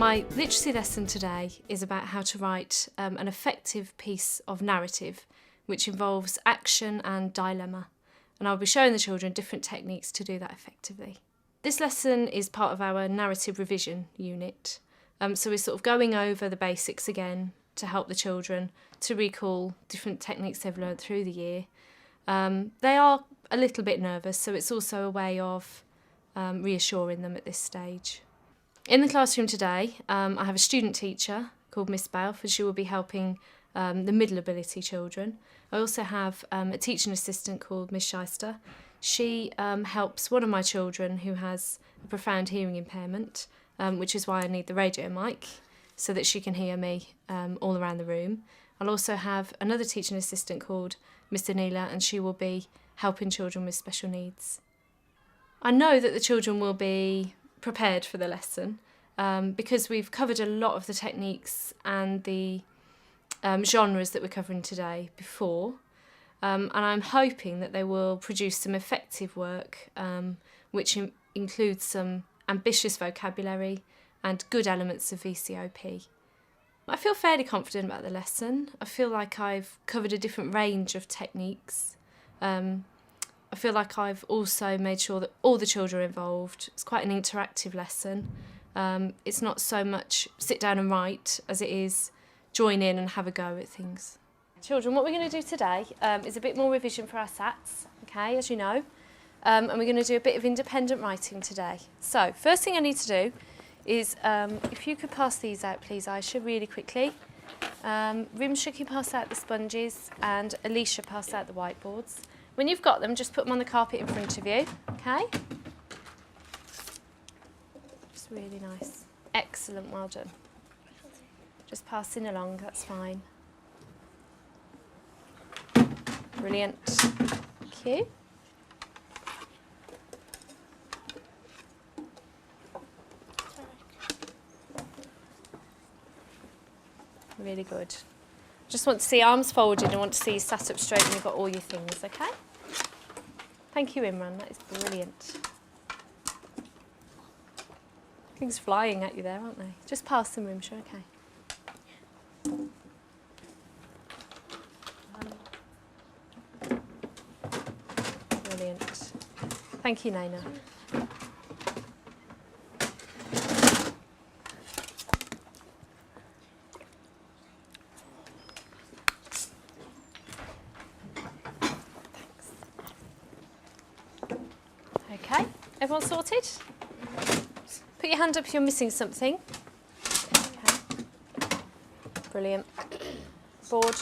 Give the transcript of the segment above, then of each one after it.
My literacy lesson today is about how to write an effective piece of narrative which involves action and dilemma, and I'll be showing the children different techniques to do that effectively. This lesson is part of our narrative revision unit, so we're sort of going over the basics again to help the children to recall different techniques they've learned through the year. They are a little bit nervous, so it's also a way of reassuring them at this stage. In the classroom today, I have a student teacher called Miss Balfe, and she will be helping the middle ability children. I also have a teaching assistant called Miss Shyster. She helps one of my children who has a profound hearing impairment, which is why I need the radio mic, so that she can hear me all around the room. I'll also have another teaching assistant called Mr. Neela, and she will be helping children with special needs. I know that the children will be prepared for the lesson because we've covered a lot of the techniques and the genres that we're covering today before, and I'm hoping that they will produce some effective work which includes some ambitious vocabulary and good elements of VCOP. I feel fairly confident about the lesson. I feel like I've covered a different range of techniques. I feel like I've also made sure that all the children are involved. It's quite an interactive lesson. It's not so much sit down and write as it is join in and have a go at things. Children, what we're going to do today is a bit more revision for our SATs, okay, as you know, and we're going to do a bit of independent writing today. So, first thing I need to do is, if you could pass these out please, Aisha, really quickly. Rimsha, can you pass out the sponges, and Alicia, pass out the whiteboards. When you've got them, just put them on the carpet in front of you, okay? It's really nice. Excellent, well done. Just passing along, that's fine. Brilliant. Thank you. Really good. Just want to see arms folded and want to see you sat up straight and you've got all your things, okay? Thank you, Imran, that is brilliant. Things flying at you there, aren't they? Just pass them, Rimsha, okay. Brilliant. Thank you, Naina. Okay, everyone sorted? Put your hand up if you're missing something. Okay. Brilliant. Board.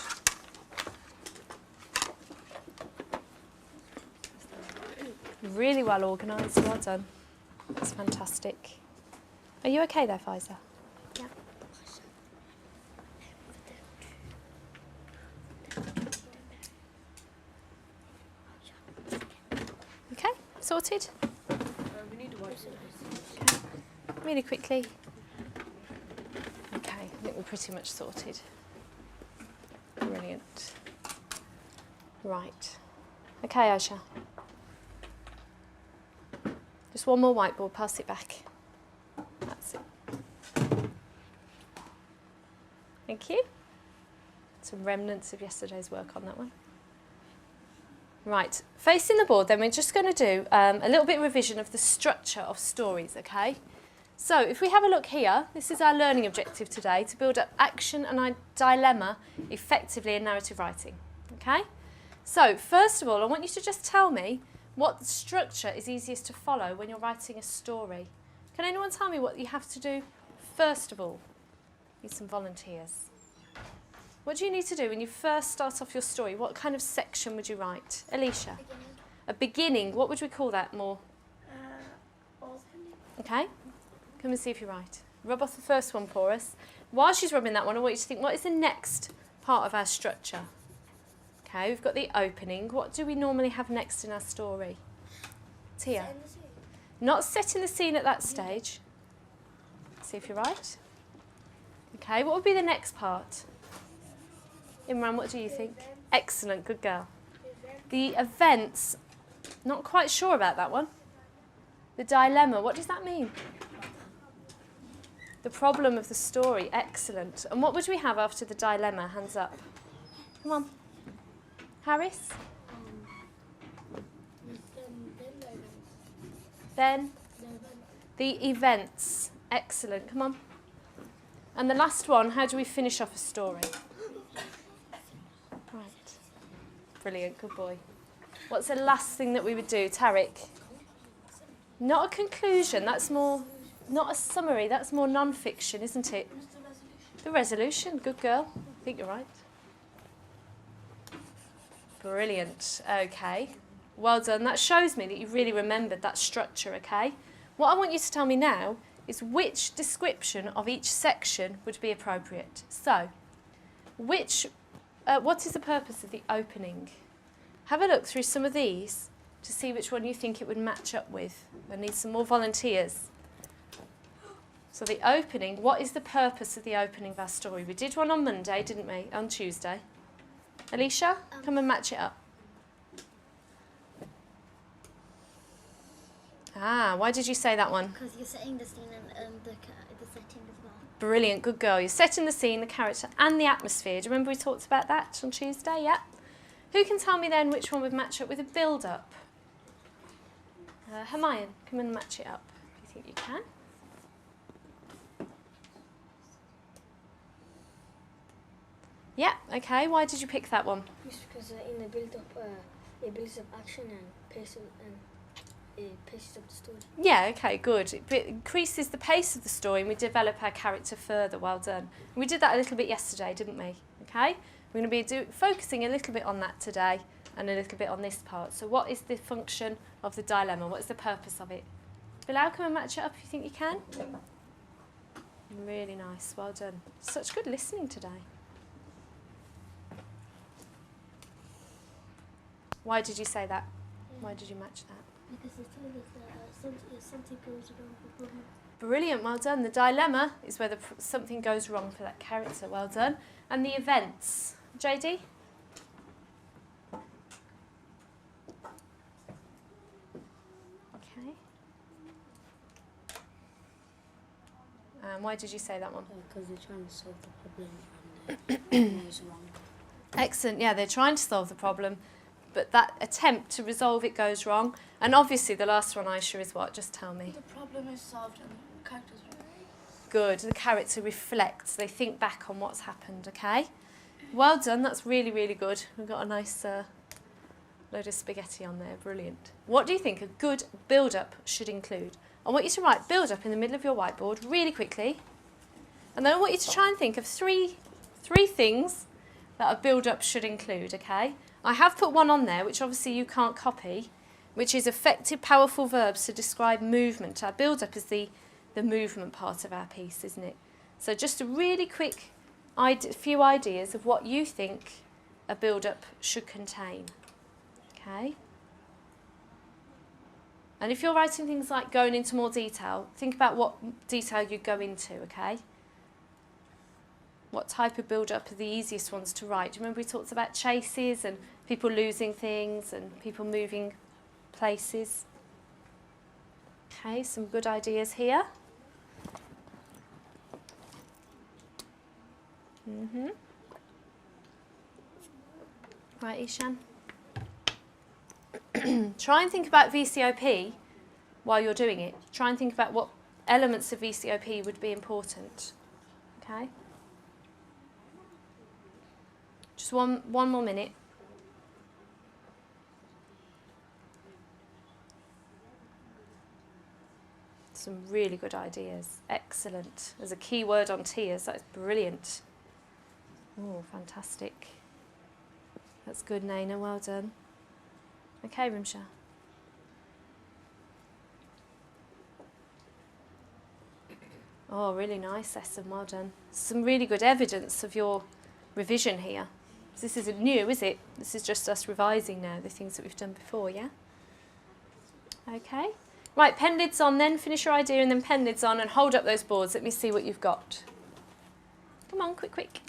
Really well organised, well done. That's fantastic. Are you okay there, Faiza? Yeah. Okay, sorted? We need to watch this. Okay. Really quickly. Okay, I think we're pretty much sorted. Brilliant. Right. Okay, Aisha. Just one more whiteboard, pass it back. That's it. Thank you. Some remnants of yesterday's work on that one. Right, facing the board then, we're just going to do a little bit of revision of the structure of stories, okay? So if we have a look here, this is our learning objective today, to build up action and a dilemma effectively in narrative writing, okay? So first of all, I want you to just tell me what structure is easiest to follow when you're writing a story. Can anyone tell me what you have to do first of all? Need some volunteers. What do you need to do when you first start off your story? What kind of section would you write? Alicia? Beginning. A beginning. What would we call that more? Opening. Okay. Come and see if you're right. Rub off the first one for us. While she's rubbing that one, I want you to think, what is the next part of our structure? Okay, we've got the opening. What do we normally have next in our story? Tia? Setting the scene. Not setting the scene at that stage. See if you're right. Okay, what would be the next part? Imran, what do you think? Excellent, good girl. The events, not quite sure about that one. The dilemma, what does that mean? The problem of the story. Excellent. And what would we have after the dilemma? Hands up. Come on. Harris? Then? The events. Excellent. Come on. And the last one, how do we finish off a story? Right. Brilliant. Good boy. What's the last thing that we would do, Tariq? Not a conclusion. That's more, not a summary. That's more non-fiction, isn't it? The resolution. Good girl. I think you're right. Brilliant. Okay. Well done. That shows me that you really remembered that structure, okay? What I want you to tell me now is which description of each section would be appropriate. So, what is the purpose of the opening? Have a look through some of these to see which one you think it would match up with. I need some more volunteers. So the opening, what is the purpose of the opening of our story? We did one on Monday, didn't we? On Tuesday. Alicia, come and match it up. Why did you say that one? Because you're setting the scene and the setting as well. Brilliant, good girl. You're setting the scene, the character and the atmosphere. Do you remember we talked about that on Tuesday? Yeah. Who can tell me then which one would match up with a build-up? Hermione, come and match it up if you think you can. Yeah, okay. Why did you pick that one? Just because in the build-up, it builds up action and paces up the story. Yeah, okay, good. It increases the pace of the story and we develop our character further. Well done. We did that a little bit yesterday, didn't we? Okay? We're going to be focusing a little bit on that today and a little bit on this part. So what is the function of the dilemma? What is the purpose of it? Bilal, come and match it up if you think you can. Really nice. Well done. Such good listening today. Why did you say that? Why did you match that? Because it's telling us that something goes wrong with women. Brilliant, well done. The dilemma is whether something goes wrong for that character. Well done. And the events. JD? Okay. And why did you say that one? Because they're trying to solve the problem and it goes wrong. Excellent, yeah, they're trying to solve the problem, but that attempt to resolve it goes wrong. And obviously the last one, Aisha, is what? Just tell me. The problem is solved and the character's right. Good, the character reflects, they think back on what's happened, okay? Well done, that's really, really good. We've got a nice load of spaghetti on there, brilliant. What do you think a good build-up should include? I want you to write build-up in the middle of your whiteboard really quickly. And then I want you to try and think of three things that a build-up should include, okay? I have put one on there, which obviously you can't copy, which is effective, powerful verbs to describe movement. Our build-up is the movement part of our piece, isn't it? So just a really quick few ideas of what you think a build-up should contain, okay? And if you're writing things like going into more detail, think about what detail you go into, okay? What type of build-up are the easiest ones to write? Do you remember we talked about chases and people losing things and people moving places? Okay, some good ideas here. Right, Ishan. Try and think about VCOP while you're doing it. Try and think about what elements of VCOP would be important. Okay? Just one more minute. Some really good ideas. Excellent. There's a key word on tears. That's brilliant. Oh, fantastic. That's good, Naina. Well done. Okay, Rimsha. Oh, really nice, Essen. Well done. Some really good evidence of your revision here. This isn't new, is it? This is just us revising now, the things that we've done before, yeah? Okay. Right, pen lids on then. Finish your idea and then pen lids on and hold up those boards. Let me see what you've got. Come on, quick, quick.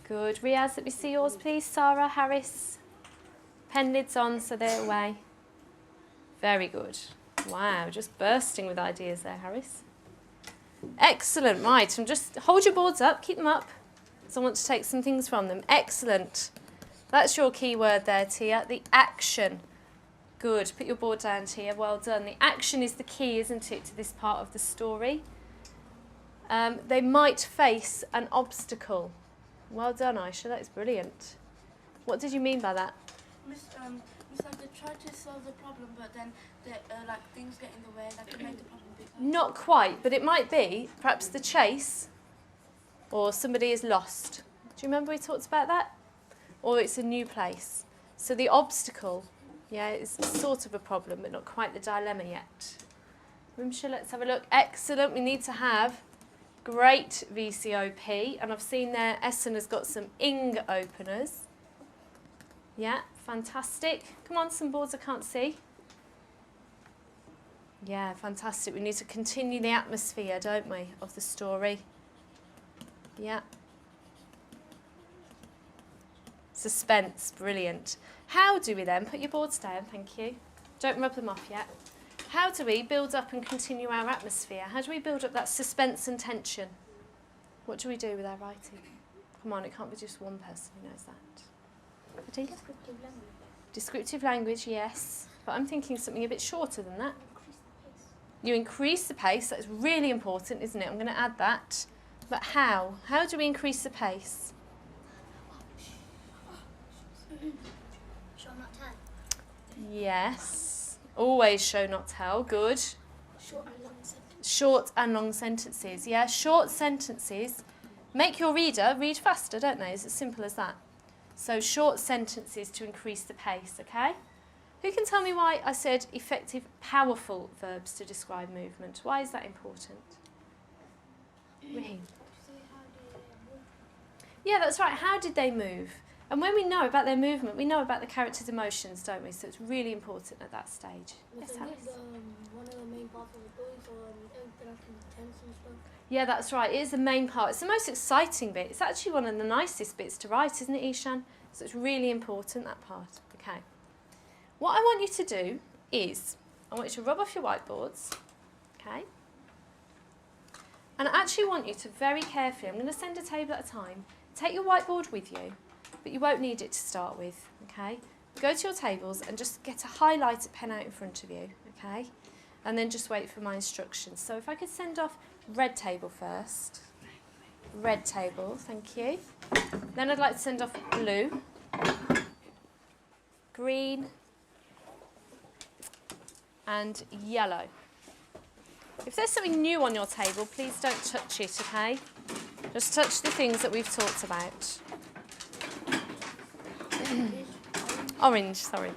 Good. Riaz, let me see yours, please. Sarah, Harris. Pen lids on so they're away. Very good. Wow, just bursting with ideas there, Harris. Excellent, right, and just hold your boards up, keep them up. So I want to take some things from them. Excellent. That's your key word there, Tia, the action. Good, put your board down, Tia, well done. The action is the key, isn't it, to this part of the story. They might face an obstacle. Well done, Aisha, that is brilliant. What did you mean by that? Miss, like they try to solve the problem, but then like things get in the way, that can make the problem bigger. Not quite, but it might be perhaps the chase, or somebody is lost. Do you remember we talked about that? Or it's a new place. So the obstacle, yeah, is sort of a problem, but not quite the dilemma yet. Rimsha, let's have a look. Excellent, we need to have great VCOP, and I've seen there Essen has got some ing openers. Yeah, fantastic. Come on, some boards I can't see. Yeah, fantastic. We need to continue the atmosphere, don't we, of the story. Yeah. Suspense, brilliant. How do we then, put your boards down, thank you. Don't rub them off yet. How do we build up and continue our atmosphere? How do we build up that suspense and tension? What do we do with our writing? Come on, it can't be just one person who knows that. Adela? Descriptive language. Descriptive language, yes. But I'm thinking something a bit shorter than that. Increase the pace. You increase the pace, that's really important, isn't it? I'm going to add that. But how? How do we increase the pace? Show not tell. Yes. Always show, not tell. Good. Short and long sentence. Short and long sentences. Yeah, short sentences make your reader read faster, don't they? It's as simple as that. So short sentences to increase the pace, okay? Who can tell me why I said effective, powerful verbs to describe movement? Why is that important? Raheem. Yeah, that's right. How did they move? And when we know about their movement, we know about the character's emotions, don't we? So it's really important at that stage. Yes, Alice? One of the main parts of the story, so interacting with tense and stuff. Yeah, that's right. It is the main part. It's the most exciting bit. It's actually one of the nicest bits to write, isn't it, Ishan? So it's really important, that part. Okay. What I want you to do is, I want you to rub off your whiteboards, okay? And I actually want you to very carefully, I'm going to send a table at a time, take your whiteboard with you, but you won't need it to start with, okay? Go to your tables and just get a highlighter pen out in front of you, okay? And then just wait for my instructions. So if I could send off red table first. Red table, thank you. Then I'd like to send off blue, green, and yellow. If there's something new on your table, please don't touch it, okay? Just touch the things that we've talked about. Orange, sorry.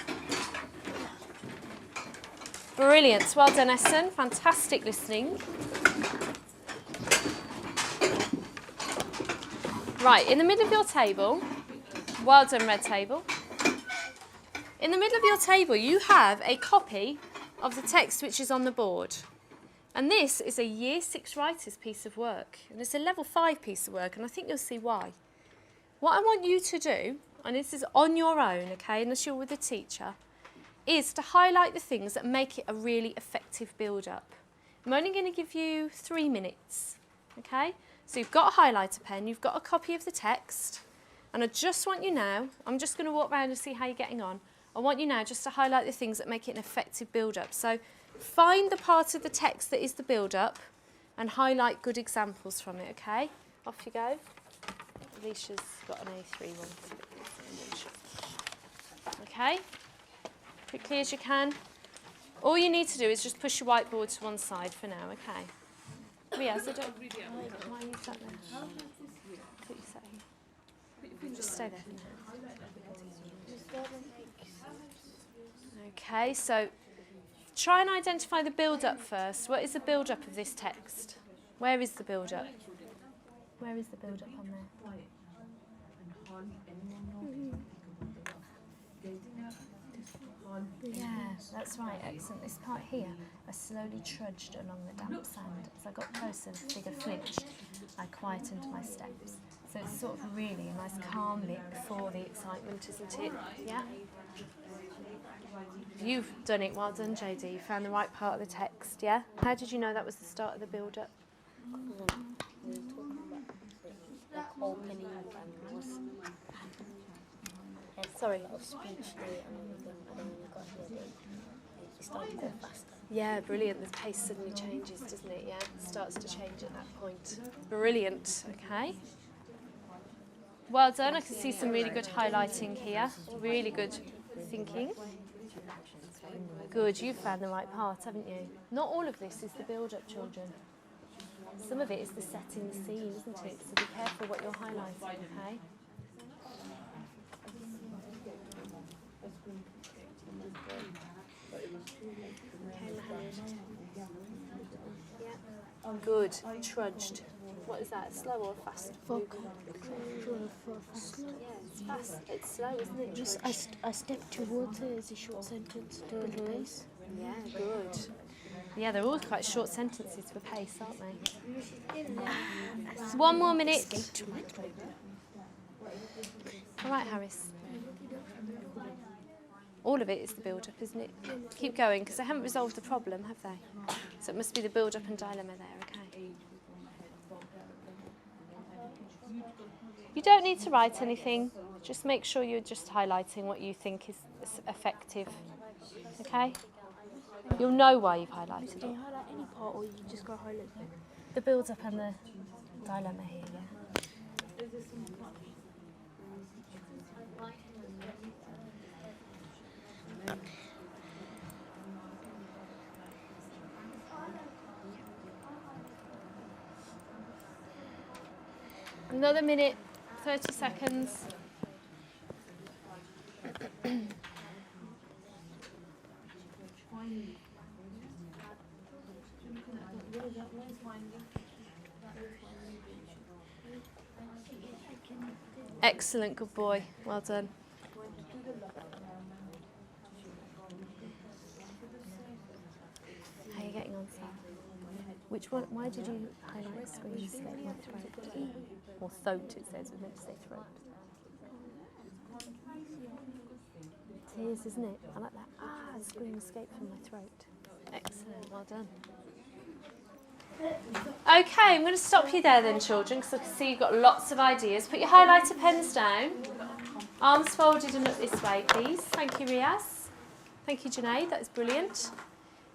Brilliant. Well done, Essen. Fantastic listening. Right, in the middle of your table, well done, red table. In the middle of your table, you have a copy of the text which is on the board. And this is a Year 6 writer's piece of work. And it's a Level 5 piece of work, and I think you'll see why. What I want you to do, and this is on your own, okay, unless you're with a teacher, is to highlight the things that make it a really effective build-up. I'm only going to give you 3 minutes, okay? So you've got a highlighter pen, you've got a copy of the text, and I just want you now, I'm just going to walk around and see how you're getting on. I want you now just to highlight the things that make it an effective build-up. So find the part of the text that is the build-up and highlight good examples from it, okay? Off you go. Alicia's got an A3 one. Okay? Quickly as you can. All you need to do is just push your whiteboard to one side for now, okay? Riaz, I don't... Why are you sat there? Put you sat here. Just stay there for now. Okay, so try and identify the build-up first. What is the build-up of this text? Where is the build-up? Where is the build-up on there? Yeah, that's right, excellent. This part here, I slowly trudged along the damp sand. As I got closer, the figure flinched. I quietened my steps. So it's sort of really a nice calm bit before the excitement, isn't it? Yeah? You've done it. Well done, JD. You found the right part of the text, yeah? How did you know that was the start of the build-up? We were talking about like opening and was Sorry. a lot of speech there and everything, and then when we got here, it started to go faster. Yeah, brilliant. The pace suddenly changes, doesn't it? Yeah, it starts to change at that point. Brilliant. Okay. Well done. I can see some really good highlighting here. Really good thinking. Good. You've found the right part, haven't you? Not all of this is the build-up, children. Some of it is the setting the scene, isn't it? So be careful what you're highlighting, okay? Good. Trudged. What is that? Slow or fast? Slow. Yeah, it's fast. It's slow, isn't it? Just I step towards it as a short sentence to build pace. Yeah, good. Yeah, they're all quite short sentences for pace, aren't they? One more minute. To my throat. All right, Harris. All of it is the build-up, isn't it? Keep going, because they haven't resolved the problem, have they? So it must be the build-up and dilemma there, okay? You don't need to write anything. Just make sure you're just highlighting what you think is effective, okay? You'll know why you've highlighted Do it. you highlight any part or you just go highlight it? The build-up and the dilemma here, yeah. Another minute, 30 seconds. Excellent, good boy. Well done. How are you getting on, Sam? Which one? Why did you highlight screen slit my throat? Or throat, it says. We meant to say throat. It is, isn't it? I like that. Ah, the scream escaped from my throat. Excellent, well done. Okay, I'm going to stop you there then, children, because I can see you've got lots of ideas. Put your highlighter pens down. Arms folded and look this way, please. Thank you, Riaz. Thank you, Junaid. That is brilliant.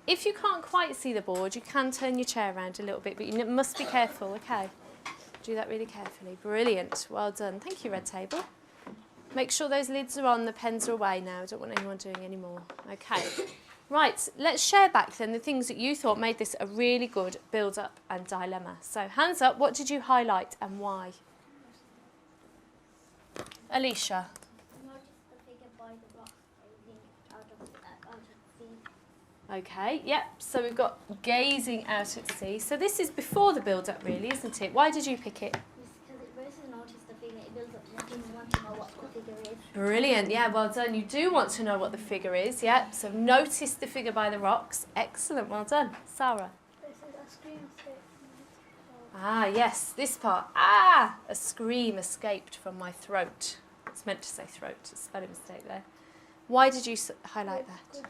If you can't quite see the board, you can turn your chair around a little bit, but you must be careful, okay? Do that really carefully. Brilliant. Well done. Thank you, Red Table. Make sure those lids are on, the pens are away now. I don't want anyone doing any more. Okay. Right, let's share back then the things that you thought made this a really good build-up and dilemma. So hands up, what did you highlight and why? Alicia. Notice the figure by the rock, everything out of sea. Okay, yep, so we've got gazing out at sea. So this is before the build-up really, isn't it? Why did you pick it? Because it versus notice the figure, it builds up wanting to know what the figure is. Brilliant, yeah, well done. You do want to know what the figure is, yeah. So notice the figure by the rocks. Excellent, well done. Sarah. This is a screen escape. Ah, yes, this part. Ah, a scream escaped from my throat. It's meant to say throat, it's a spelling mistake there. Why did you highlight that?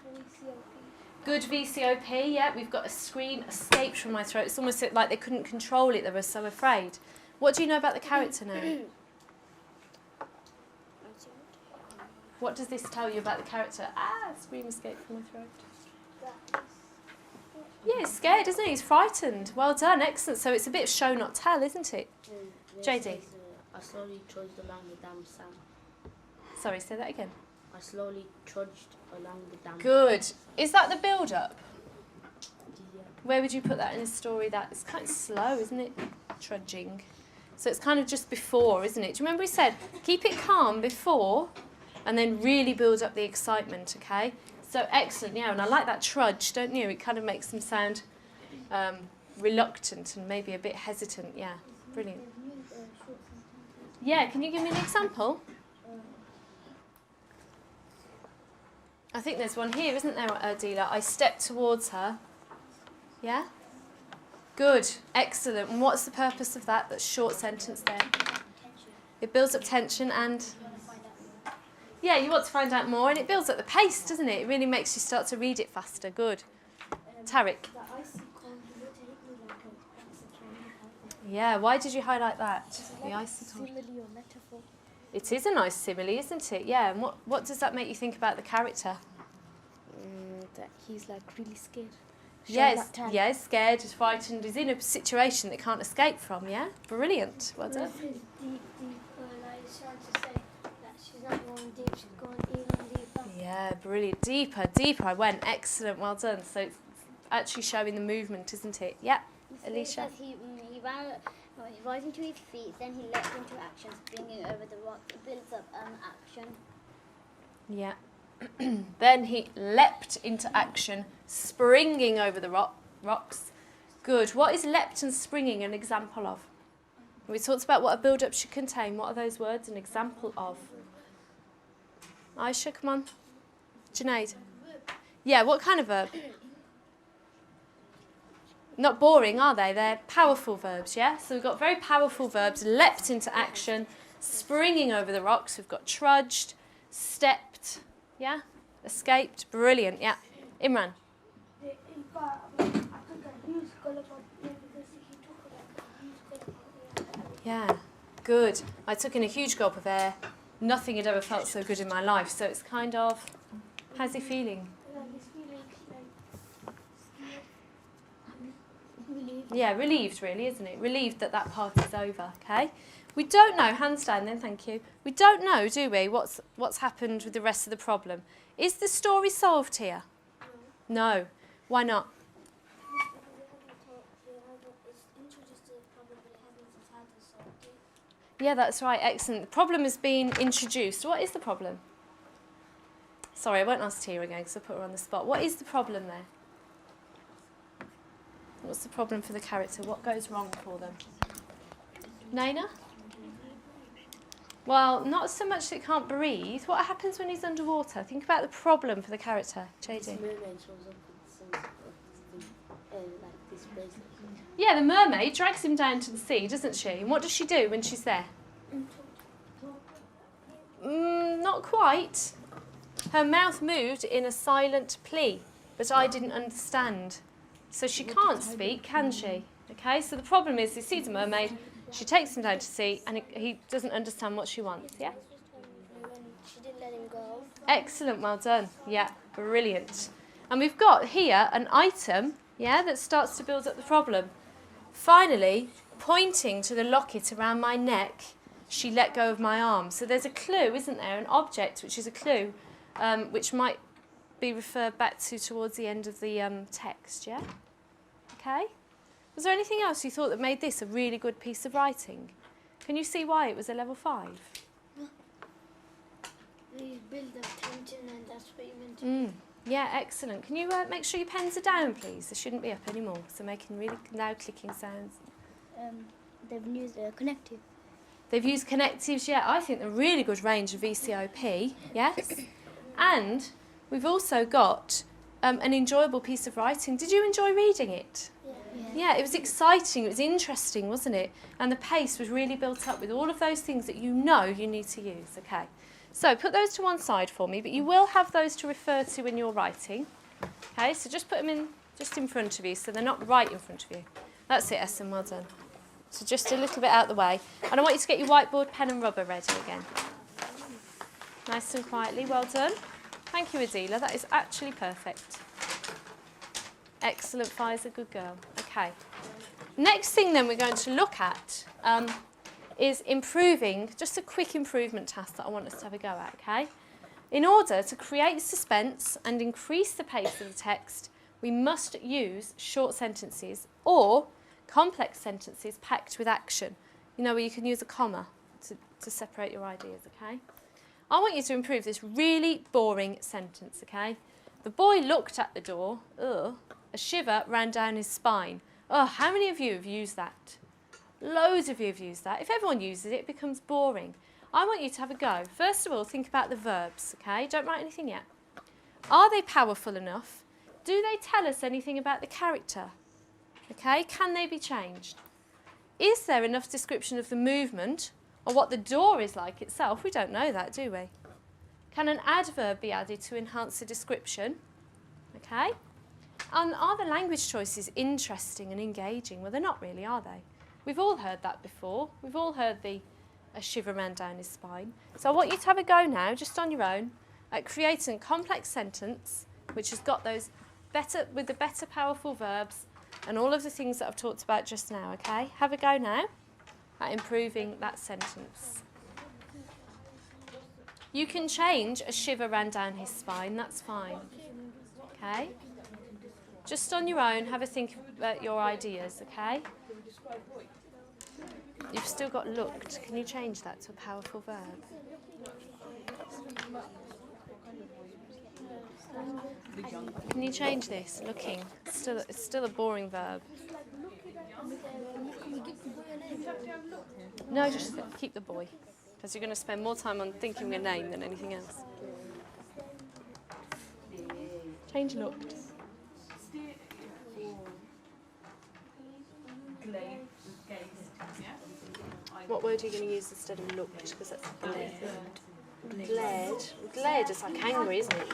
Good VCOP, yeah, we've got a scream escaped from my throat. It's almost like they couldn't control it, they were so afraid. What do you know about the character now? What does this tell you about the character? Ah, scream escaped from my throat. Yeah, he's scared, isn't he? He's frightened. Well done, excellent. So it's a bit of show not tell, isn't it? JD? I slowly trudged along the damn sand. Sorry, say that again. I slowly trudged along the damn Good. Is that the build-up? Yeah. Where would you put that in a story? That it's kind of slow, isn't it? Trudging. So it's kind of just before, isn't it? Do you remember we said keep it calm before and then really build up the excitement, okay? So excellent, yeah, and I like that trudge, don't you? It kind of makes them sound reluctant and maybe a bit hesitant, yeah. Brilliant. Yeah, can you give me an example? I think there's one here, isn't there, Adila? I stepped towards her. Yeah? Good, excellent. And what's the purpose of that? That short sentence there. It builds up tension and Yeah, you want to find out more, and it builds up the pace, doesn't it? It really makes you start to read it faster. Good. Tarek. The icy cold water hit me like a pencil. Yeah, why did you highlight that? The Like icy cold. simile or metaphor. It is a nice simile, isn't it? Yeah, and what does that make you think about the character? That he's like really scared. Yes, yeah, he's scared, he's frightened, he's in a situation that he can't escape from, yeah? Brilliant, well done. Deep, like he's trying to say that she's not going deep, she's going even deeper. Yeah, brilliant. Deeper, deeper I went. Excellent, well done. So it's actually showing the movement, isn't it? Yeah, Alicia. He rising to his feet, then he leapt into action, springing over the rock. It builds up action. Yeah. Then he leapt into action, springing over the rocks. Good. What is leapt and springing an example of? We talked about what a build-up should contain. What are those words an example of? Aisha, come on. Junaid. Yeah, what kind of verb? Not boring, are they? They're powerful verbs, yeah? So we've got very powerful verbs. Leapt into action, springing over the rocks. We've got trudged, stepped, yeah? Escaped. Brilliant, yeah. Imran. I took a huge gulp of air because he took a huge gulp of air. Yeah, good. I took in a huge gulp of air. Nothing had ever felt so good in my life. So it's kind of, how's he feeling? He's feeling like relieved. Yeah, relieved really, isn't it? Relieved that that part is over, okay? We don't know, hands down then, thank you. We don't know, do we, what's happened with the rest of the problem. Is the story solved here? No. Why not? Yeah, that's right, excellent. The problem has been introduced. What is the problem? Sorry, I won't ask Tia again because I put her on the spot. What is the problem there? What's the problem for the character? What goes wrong for them? Naina? Well, not so much that he can't breathe. What happens when he's underwater? Think about the problem for the character. JD. Yeah, the mermaid drags him down to the sea, doesn't she? And what does she do when she's there? Not quite. Her mouth moved in a silent plea, but I didn't understand. So she can't speak, can she? Okay, so the problem is he sees a mermaid, she takes him down to sea, and he doesn't understand what she wants, yeah? She didn't let him go. Excellent, well done. Yeah, brilliant. And we've got here an item, yeah, that starts to build up the problem. Finally, pointing to the locket around my neck, she let go of my arm. So there's a clue, isn't there? An object, which is a clue, which might be referred back to towards the end of the text, yeah? Okay? Was there anything else you thought that made this a really good piece of writing? Can you see why it was a level 5? We build up tension and that's what you meant to Yeah, excellent. Can you make sure your pens are down, please? They shouldn't be up anymore, so making really loud clicking sounds. They've used a connective. They've used connectives, yeah. I think a really good range of VCOP, yes. And we've also got an enjoyable piece of writing. Did you enjoy reading it? Yeah, it was exciting, it was interesting, wasn't it? And the pace was really built up with all of those things that you know you need to use, okay? So put those to one side for me, but you will have those to refer to when you're writing. Okay, so just put them in just in front of you, so they're not right in front of you. That's it, Essen, well done. So just a little bit out of the way. And I want you to get your whiteboard, pen and rubber ready again. Nice and quietly, well done. Thank you, Adila, that is actually perfect. Excellent, Fi's a good girl. Okay. Next thing then we're going to look at is improving, just a quick improvement task that I want us to have a go at, okay? In order to create suspense and increase the pace of the text, we must use short sentences or complex sentences packed with action. You know, where you can use a comma to separate your ideas, okay? I want you to improve this really boring sentence, okay? The boy looked at the door. Ugh. A shiver ran down his spine. Oh, how many of you have used that? Loads of you have used that. If everyone uses it, it becomes boring. I want you to have a go. First of all, think about the verbs, okay? Don't write anything yet. Are they powerful enough? Do they tell us anything about the character? Okay, can they be changed? Is there enough description of the movement or what the door is like itself? We don't know that, do we? Can an adverb be added to enhance the description? Okay. And are the language choices interesting and engaging? Well, they're not really, are they? We've all heard that before. We've all heard a shiver ran down his spine. So I want you to have a go now, just on your own, at creating a complex sentence which has got those with the better powerful verbs and all of the things that I've talked about just now, okay? Have a go now at improving that sentence. You can change a shiver ran down his spine, that's fine. Okay? Just on your own, have a think about your ideas, okay? You've still got looked. Can you change that to a powerful verb? Can you change this? Looking. It's still a boring verb. No, just keep the boy. Because you're going to spend more time on thinking a name than anything else. Change looked. What word are you going to use instead of looked? Because that's glared. Glared. Glared is like angry, isn't it?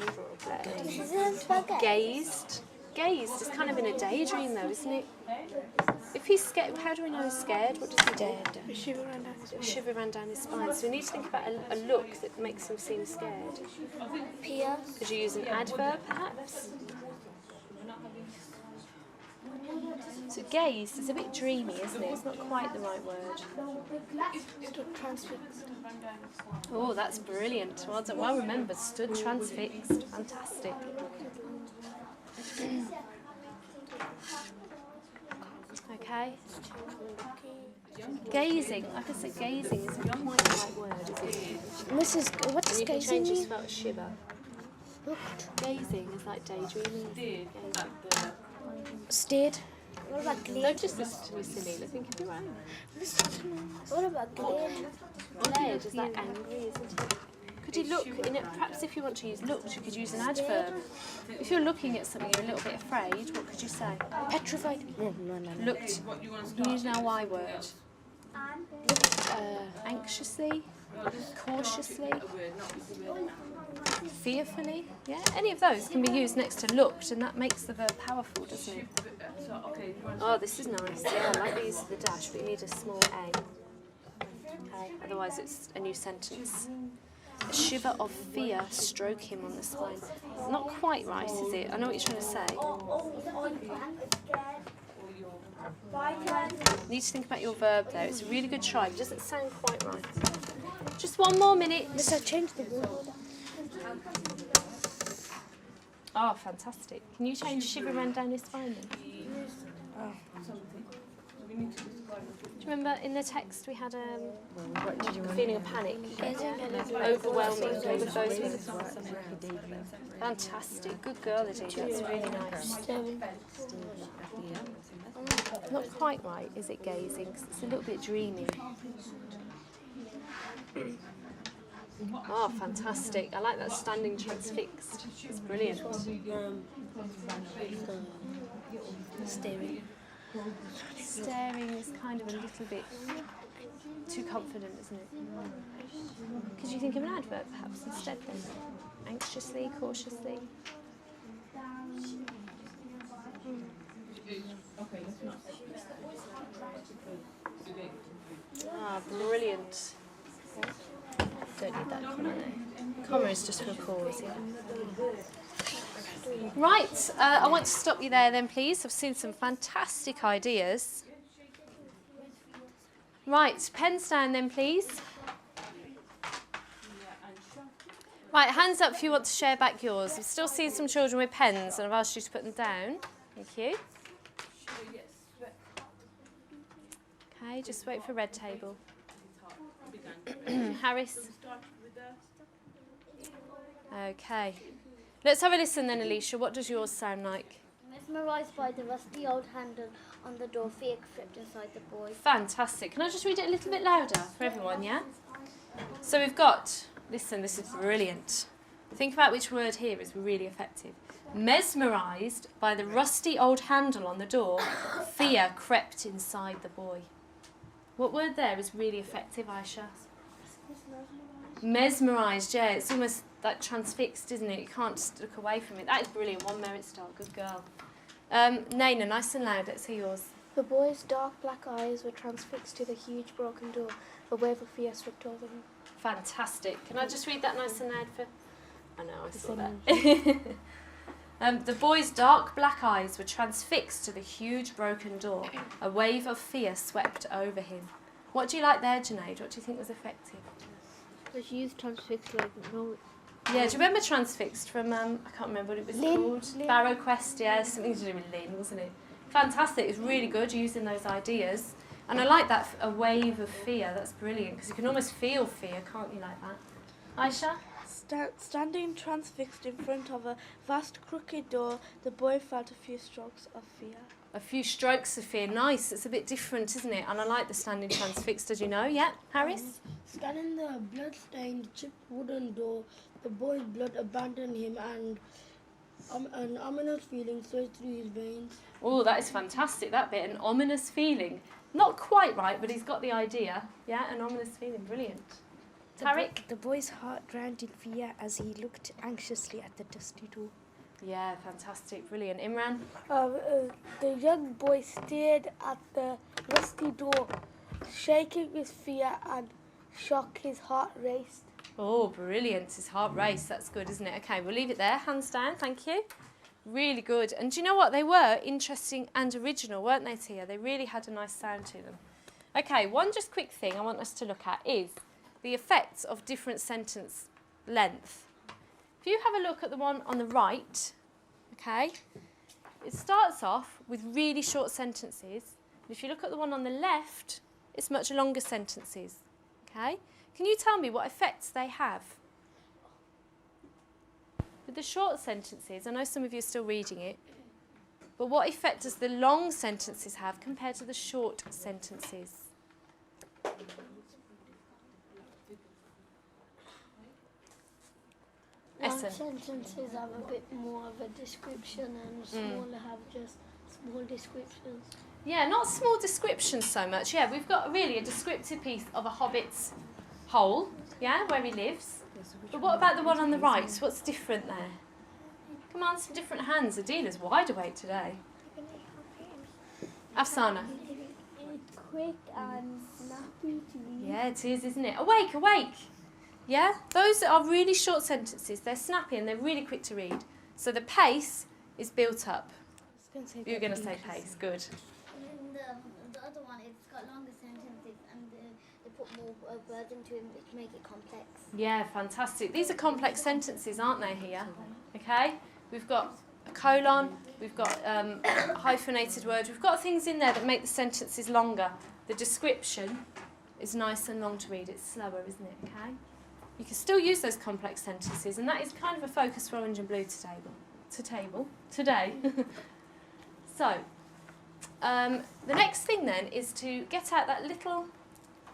Glared. Gazed. Gazed is kind of in a daydream though, isn't it? If he's scared, how do we know he's scared? What does he do? Shiver ran down his spine. So we need to think about a look that makes him seem scared. Could you use an adverb, perhaps? So gazed is a bit dreamy, isn't it? It's not quite the right word. Oh, that's brilliant. Well remembered. Stood transfixed. Fantastic. Okay. Gazing. Like I said, gazing isn't quite the right word, is it? What does You can gazing change mean? it to shiver. Gazing is like daydreaming. Stared. What about Don't glared? just listen to me, silly. Think of your own. What about glared? Glared is like angry, isn't it? Could you look in it? Perhaps if you want to use looked, you could use an adverb. If you're looking at something, you're a little bit afraid. What could you say? Petrified. No. Looked. You can use an ly word. Anxiously, cautiously, fearfully. Yeah, any of those can be used next to looked, and that makes the verb powerful, doesn't it? Oh, this is nice. Yeah, I like the use of the dash, but you need a small a. Okay, otherwise it's a new sentence. A shiver of fear stroke him on the spine. Not quite right, is it? I know what you're trying to say. You need to think about your verb there. It's a really good try, but it doesn't sound quite right. Just one more minute. Must I change the word? Oh, fantastic. Can you change shiver ran down his spine then? Do you remember in the text we had a feeling of panic? Overwhelming. Fantastic. Good girl, Adina. That's really nice. Not quite right, is it, gazing? 'Cause it's a little bit dreamy. Oh, fantastic. I like that standing transfixed. It's brilliant. Staring is kind of a little bit too confident, isn't it? Could you think of an adverb perhaps instead then? Anxiously, cautiously. Ah, brilliant. Don't need that comma there. Comma is just for a pause, yeah. Right, I want to stop you there then, please. I've seen some fantastic ideas. Right, pens down then, please. Right, hands up if you want to share back yours. I'm still seeing some children with pens, and I've asked you to put them down. Thank you. Okay, just wait for red table. Harris. Okay. Let's have a listen then, Alicia. What does yours sound like? Mesmerised by the rusty old handle on the door, fear crept inside the boy. Fantastic. Can I just read it a little bit louder for everyone, yeah? So we've got, listen, this is brilliant. Think about which word here is really effective. Mesmerised by the rusty old handle on the door, fear crept inside the boy. What word there is really effective, Aisha? Mesmerised, yeah. It's almost like transfixed, isn't it? You can't just look away from it. That is brilliant. 1 merit star. Good girl. Naina, nice and loud. Let's hear yours. The boy's dark black eyes were transfixed to the huge broken door. A wave of fear swept over him. Fantastic. Can I just read that nice and loud for... I know, I saw that. The boy's dark black eyes were transfixed to the huge broken door. A wave of fear swept over him. What do you like there, Junaid? What do you think was effective? She used transfixed like no. Yeah, do you remember transfixed from, I can't remember what it was called? Barrow Quest, yeah, something to do with Lynn, wasn't it? Fantastic, it's really good using those ideas. And I like that, a wave of fear, that's brilliant, because you can almost feel fear, can't you, like that? Aisha? Standing transfixed in front of a vast crooked door, the boy felt a few strokes of fear. A few strokes of fear, nice, it's a bit different, isn't it? And I like the standing transfixed, as you know, yeah? Harris? Scanning the blood-stained chipped wooden door, the boy's blood abandoned him and an ominous feeling surged through his veins. Oh, that is fantastic, that bit, an ominous feeling. Not quite right, but he's got the idea. Yeah, an ominous feeling, brilliant. Tariq? The boy's heart drowned in fear as he looked anxiously at the dusty door. Yeah, fantastic, brilliant. Imran? The young boy stared at the rusty door, shaking with fear and shock. His heart raced. Oh, brilliant. His heart raced. That's good, isn't it? Okay, we'll leave it there. Hands down. Thank you. Really good. And do you know what? They were interesting and original, weren't they, Tia? They really had a nice sound to them. Okay, one just quick thing I want us to look at is the effects of different sentence length. If you have a look at the one on the right, okay, it starts off with really short sentences. And if you look at the one on the left, it's much longer sentences, okay? Can you tell me what effects they have? With the short sentences, I know some of you are still reading it, but what effect does the long sentences have compared to the short sentences? Long Essen. sentences have a bit more of a description and smaller have just small descriptions. Yeah, not small descriptions so much. Yeah, we've got really a descriptive piece of a hobbit's hole, yeah, where he lives. But what about the one on the right? What's different there? Come on, some different hands. Adila's wide awake today. Afsana. It's quick and snappy to read. Yeah, it is, isn't it? Awake, awake. Yeah, those are really short sentences. They're snappy and they're really quick to read. So the pace is built up. You're going to say pace, good. And then the other one, it's got longer sentences and they put more words into it, which make it complex. Yeah, fantastic. These are complex sentences, aren't they, here? Okay, we've got a colon, we've got a hyphenated word, we've got things in there that make the sentences longer. The description is nice and long to read. It's slower, isn't it? Okay. You can still use those complex sentences, and that is kind of a focus for Orange and Blue today. So, the next thing then is to get out that little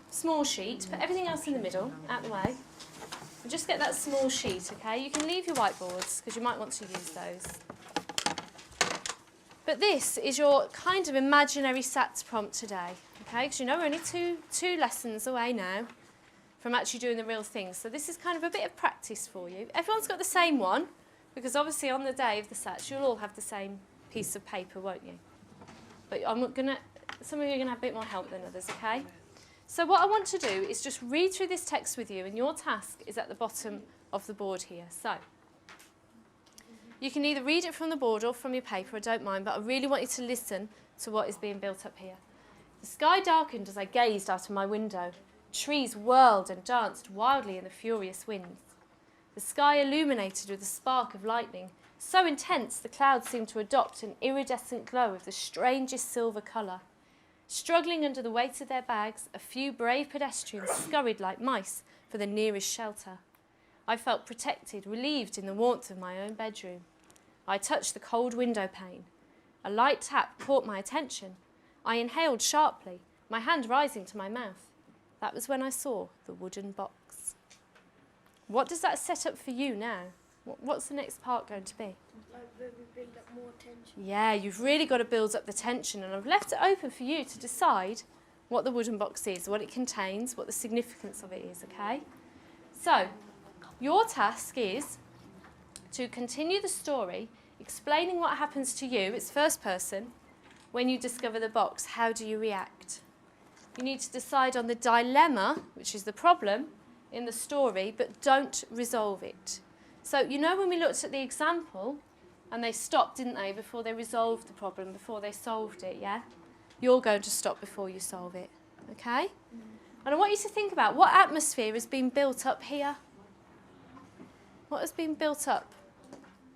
small sheet, put everything else in the middle, out the way, and just get that small sheet, okay? You can leave your whiteboards, because you might want to use those. But this is your kind of imaginary SATs prompt today, okay? Because you know we're only two lessons away now from actually doing the real thing. So this is kind of a bit of practice for you. Everyone's got the same one, because obviously on the day of the SATs, you'll all have the same piece of paper, won't you? But some of you are going to have a bit more help than others, okay? So what I want to do is just read through this text with you, and your task is at the bottom of the board here. So you can either read it from the board or from your paper, I don't mind, but I really want you to listen to what is being built up here. The sky darkened as I gazed out of my window. Trees whirled and danced wildly in the furious winds. The sky illuminated with a spark of lightning, so intense the clouds seemed to adopt an iridescent glow of the strangest silver colour. Struggling under the weight of their bags, a few brave pedestrians scurried like mice for the nearest shelter. I felt protected, relieved in the warmth of my own bedroom. I touched the cold window pane. A light tap caught my attention. I inhaled sharply, my hand rising to my mouth. That was when I saw the wooden box. What does that set up for you now? What's the next part going to be? Like where we build up more tension. Yeah, you've really got to build up the tension, and I've left it open for you to decide what the wooden box is, what it contains, what the significance of it is, okay? So, Your task is to continue the story, explaining what happens to you, it's first person, when you discover the box. How do you react? You need to decide on the dilemma, which is the problem, in the story, but don't resolve it. So, you know when we looked at the example, and they stopped, didn't they, before they resolved the problem, before they solved it, yeah? You're going to stop before you solve it, okay? And I want you to think about what atmosphere has been built up here. What has been built up?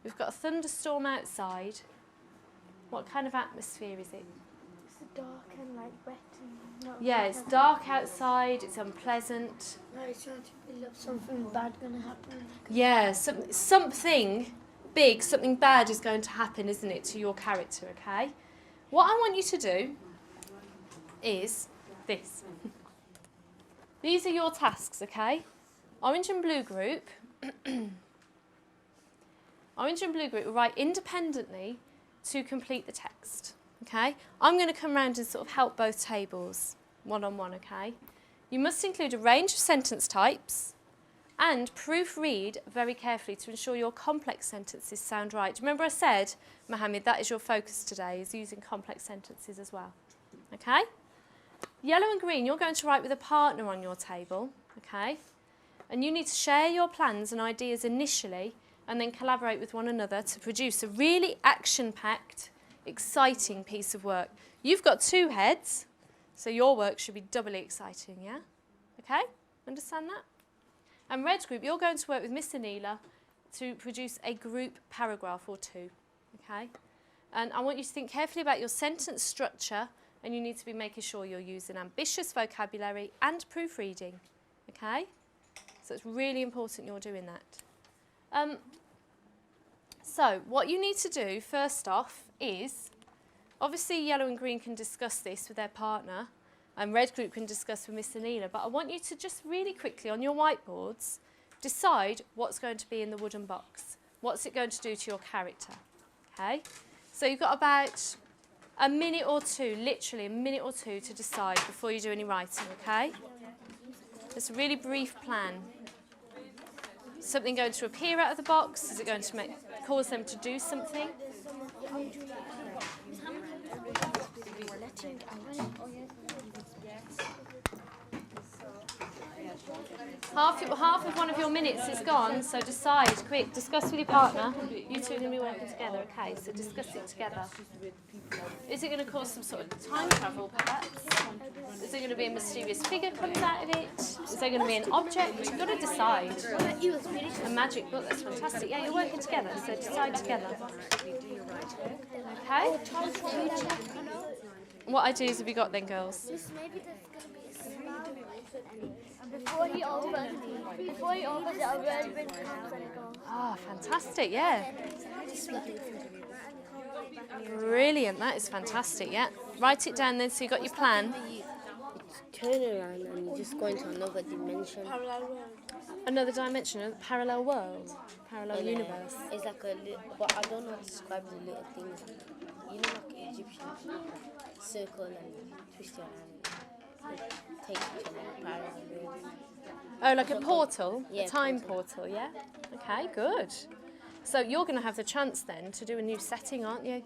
We've got a thunderstorm outside. What kind of atmosphere is it? It's dark and like wet and not Yeah, it's dark outside, it's unpleasant. No, it's trying to build up something bad gonna happen. Yeah, something big, something bad is going to happen, isn't it, to your character, okay? What I want you to do is this. These are your tasks, okay? Orange and blue group. Orange and blue group will write independently to complete the text, okay? I'm going to come round and sort of help both tables, one-on-one, okay? You must include a range of sentence types and proofread very carefully to ensure your complex sentences sound right. Do you remember I said, Mohammed, that is your focus today, is using complex sentences as well, okay? Yellow and green, you're going to write with a partner on your table, okay? And you need to share your plans and ideas initially and then collaborate with one another to produce a really action-packed, exciting piece of work. You've got 2 heads, so your work should be doubly exciting, yeah? Okay? Understand that? And red group, you're going to work with Miss Anila to produce a group paragraph or 2, okay? And I want you to think carefully about your sentence structure, and you need to be making sure you're using ambitious vocabulary and proofreading, okay? So it's really important you're doing that. So what you need to do first off is, obviously yellow and green can discuss this with their partner, and red group can discuss with Miss Anila, but I want you to just really quickly on your whiteboards decide what's going to be in the wooden box. What's it going to do to your character, okay? So you've got about a minute or 2, literally a minute or 2 to decide before you do any writing, okay? It's a really brief plan. Something going to appear out of the box? Is it going to cause them to do something? Half of one of your minutes is gone, so decide, quick, discuss with your partner. You two are going to be working together, okay, so discuss it together. Is it going to cause some sort of time travel, perhaps? Is there going to be a mysterious figure comes out of it? Is there going to be an object? You've got to decide. A magic book, that's fantastic. Yeah, you're working together, so decide together. Okay? What ideas have you got then, girls? Maybe there's going to be a smell. Before he opens it, a whirlwind comes and it goes. Ah, fantastic, yeah. Brilliant, that is fantastic, yeah. Write it down then so you've got your plan. Turn around and you just go into another dimension. Another dimension, a parallel world, parallel universe. It's like a little, but I don't know how to describe the little things. You know, like Egyptian circle and twist it around and take each other parallel world. Oh, like a portal? Yeah, a time portal, yeah? Okay, good. So you're going to have the chance then to do a new setting, aren't you?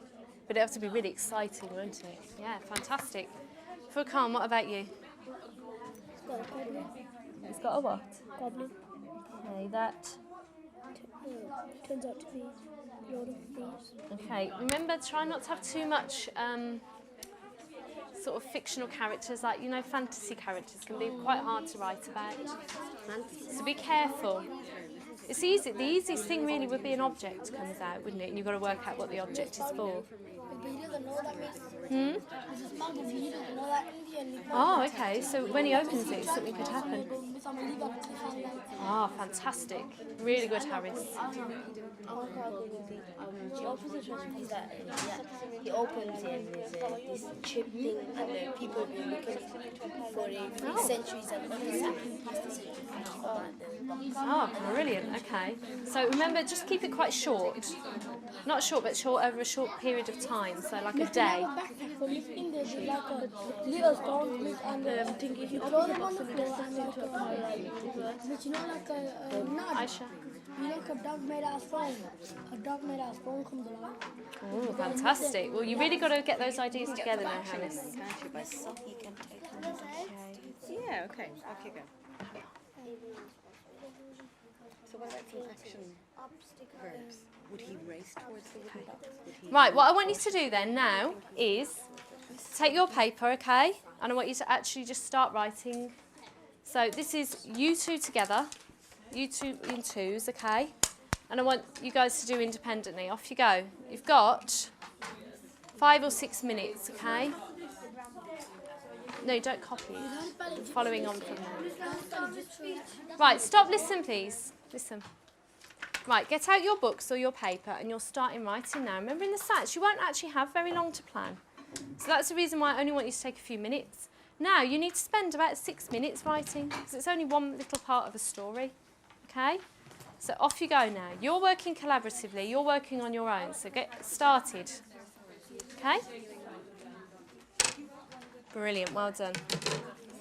But it'll have to be really exciting, won't it? Yeah, fantastic. Furkan, what about you? It's got a goblin. It's got a what? Goblin. Okay, that. Turns out to be Lord of Thieves. Okay, remember, try not to have too much sort of fictional characters, like, you know, fantasy characters can be quite hard to write about. So be careful. It's easy. The easiest thing really would be an object comes out, wouldn't it? And you've got to work out what the object is for. But he doesn't know that means. He doesn't know that Indian. Oh, okay. So when he opens it, something could happen. Ah, fantastic. Really good, Harris. The opposition is that he opens it and there's this chip thing and the people have been looking for it for centuries and nothing's happened past the century. Oh, brilliant. Okay. So remember, just keep it quite short. Not short, but short over a short period of time. So like a day. So in there, there's like a little stone and if you throw them on the floor and But you know, like a nut. Aisha? You know, like a dog made out of foam. A dog made out of foam comes alive. Oh, fantastic. Well, you really got to get those ideas together now, Hannes. Can't you? By some he can take them. Yeah, okay. Okay, good. So what about some action verbs? Would he race towards the wooden box? Would he Right, what I want you to do then now is take your paper, okay? And I want you to actually just start writing. So this is you two together, you two in twos, okay? And I want you guys to do independently. Off you go. You've got 5 or 6 minutes, okay? No, don't copy. I'm following on from there. Right, stop, listen please. Listen. Right, get out your books or your paper and you're starting writing now. Remember in the stats, you won't actually have very long to plan. So that's the reason why I only want you to take a few minutes. Now, you need to spend about 6 minutes writing because it's only one little part of a story, okay? So off you go now. You're working collaboratively, you're working on your own, so get started, okay? Brilliant, well done.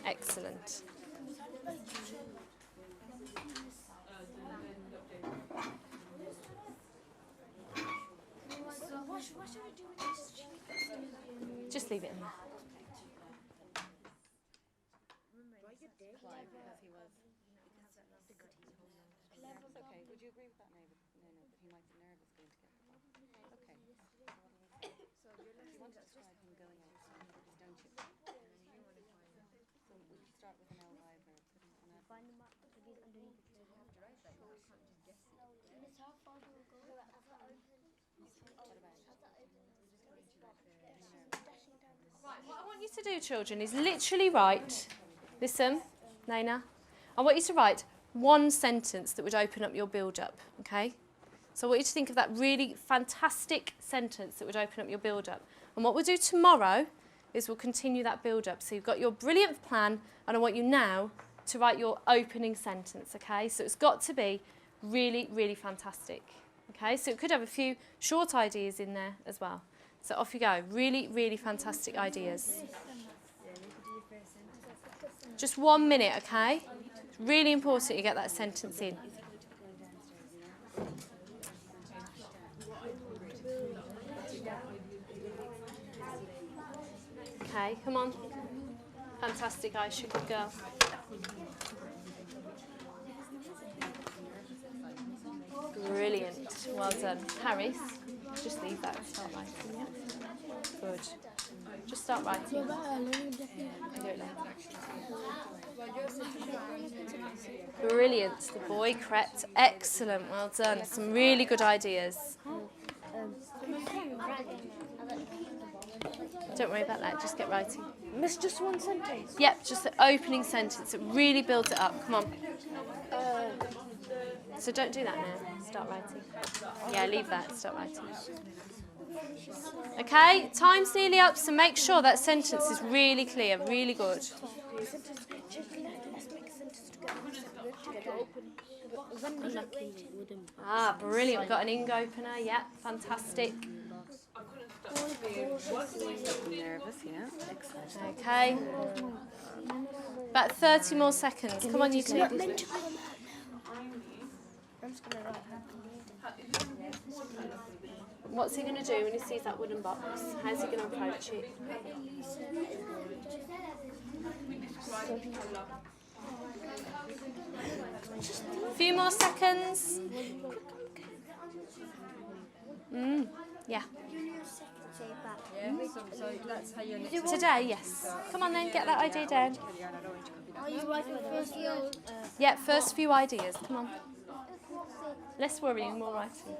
Excellent. Just leave it in there. That's okay. Would you agree with that, Nana? No, that he might be nervous going to get the ball. Okay. So you want to describe him going outside, don't you? So would you start with an LY verb? Find the mark that is underneath it. You have to write that. You can't just guess it. Miss, how far do we go? What about it? Right, what I want you to do, children, is literally write, listen, Nana, I want you to write one sentence that would open up your build-up, okay? So I want you to think of that really fantastic sentence that would open up your build-up. And what we'll do tomorrow is we'll continue that build-up. So you've got your brilliant plan, and I want you now to write your opening sentence, okay? So it's got to be really, really fantastic, okay? So it could have a few short ideas in there as well. So off you go. Really, really fantastic ideas. Just 1 minute, okay? It's really important you get that sentence in. Okay, come on. Fantastic, Aisha, good girl. Brilliant, well done. Harris, just leave that and start writing, yeah? Good. Just start writing. Do it now. Brilliant, the boy crept. Excellent, well done. Some really good ideas. Don't worry about that, just get writing. Miss, just one sentence. Yep, just the opening sentence. It really builds it up. Come on. So don't do that now. Start writing. Yeah, leave that. Start writing. Okay, time's nearly up, so make sure that sentence is really clear, really good. Ah, brilliant. We've got an ink opener. Yep, fantastic. Nervous, yeah. Excellent. Okay. About 30 more seconds. Come on, you two. What's he going to do when he sees that wooden box? How's he going to approach it? A few more seconds. Yeah. Today, yes. Come on then, get that idea down. Yeah, first few ideas. Come on. Less worrying, more writing.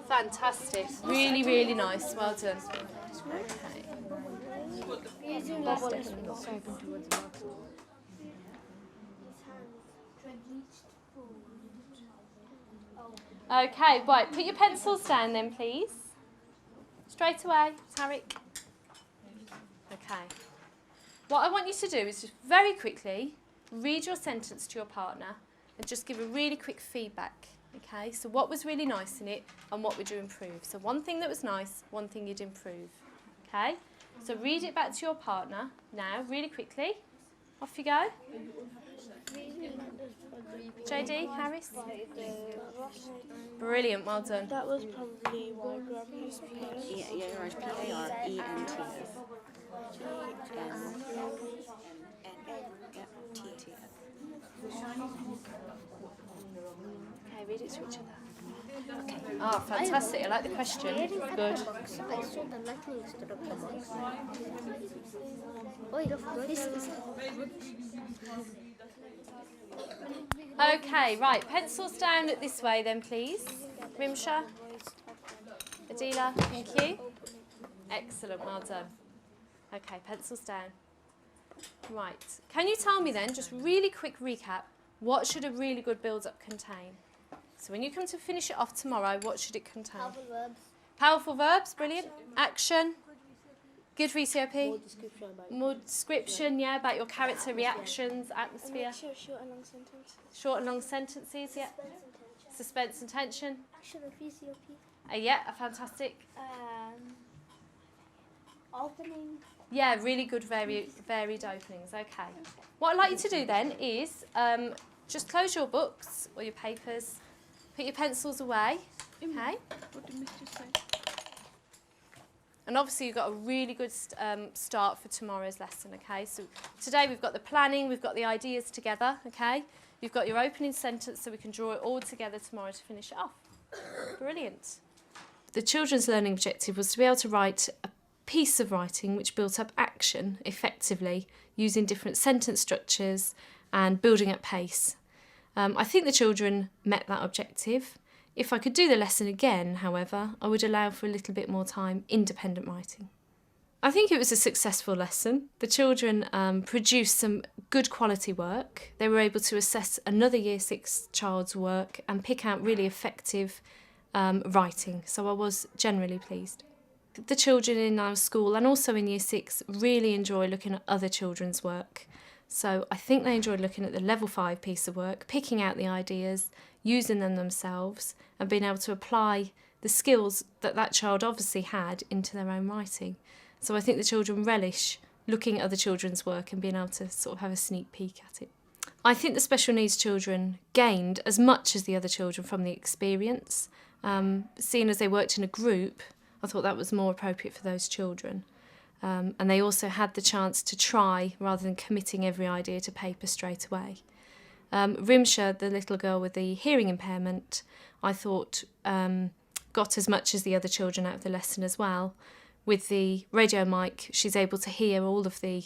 Fantastic. Really, really nice. Well done. Okay, right. Put your pencils down then, please. Straight away, Tariq. Okay. What I want you to do is just very quickly read your sentence to your partner and just give a really quick feedback. Okay, so what was really nice in it and what would you improve? So one thing that was nice, one thing you'd improve. Okay, So read it back to your partner now, really quickly. Off you go. JD, Harris? Brilliant, well done. That was probably my grandma's parents. Yeah, you're right. P-A-R-E-N-T-S. Okay, read it to each other. Okay. Oh, fantastic. I like the question. Good. I saw the lightning stood up the box. Oh, look, this is Okay, right. Pencils down this way then, please. Rimsha. Adila, thank you. Excellent, well done. Okay, pencils down. Right. Can you tell me then, just really quick recap, what should a really good build-up contain? So when you come to finish it off tomorrow, what should it contain? powerful verbs. Powerful verbs, brilliant. Action. Good for ECOP. More description about More description, yeah, about your character, reactions, atmosphere. Short and long sentence. Short and long sentences, yeah. Suspense and tension. Action of PCOP. Yeah, fantastic. Opening. Yeah, really good varied openings. Okay. What I'd like you to do then is just close your books or your papers, put your pencils away. Okay. What did Mr. say? And obviously you've got a really good start for tomorrow's lesson, okay? So today we've got the planning, we've got the ideas together, okay? You've got your opening sentence so we can draw it all together tomorrow to finish it off. Brilliant. The children's learning objective was to be able to write a piece of writing which built up action effectively using different sentence structures and building up pace. I think the children met that objective. If I could do the lesson again, however, I would allow for a little bit more time independent writing. I think it was a successful lesson. The children produced some good quality work. They were able to assess another Year 6 child's work and pick out really effective writing, so I was generally pleased. The children in our school and also in Year 6 really enjoy looking at other children's work. So I think they enjoyed looking at the Level 5 piece of work, picking out the ideas, using them themselves and being able to apply the skills that that child obviously had into their own writing. So I think the children relish looking at other children's work and being able to sort of have a sneak peek at it. I think the special needs children gained as much as the other children from the experience. Seeing as they worked in a group, I thought that was more appropriate for those children. And they also had the chance to try rather than committing every idea to paper straight away. Rimsha, the little girl with the hearing impairment, I thought got as much as the other children out of the lesson as well. With the radio mic, she's able to hear all of the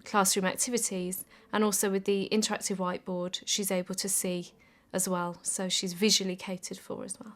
classroom activities, and also with the interactive whiteboard, she's able to see as well. So she's visually catered for as well.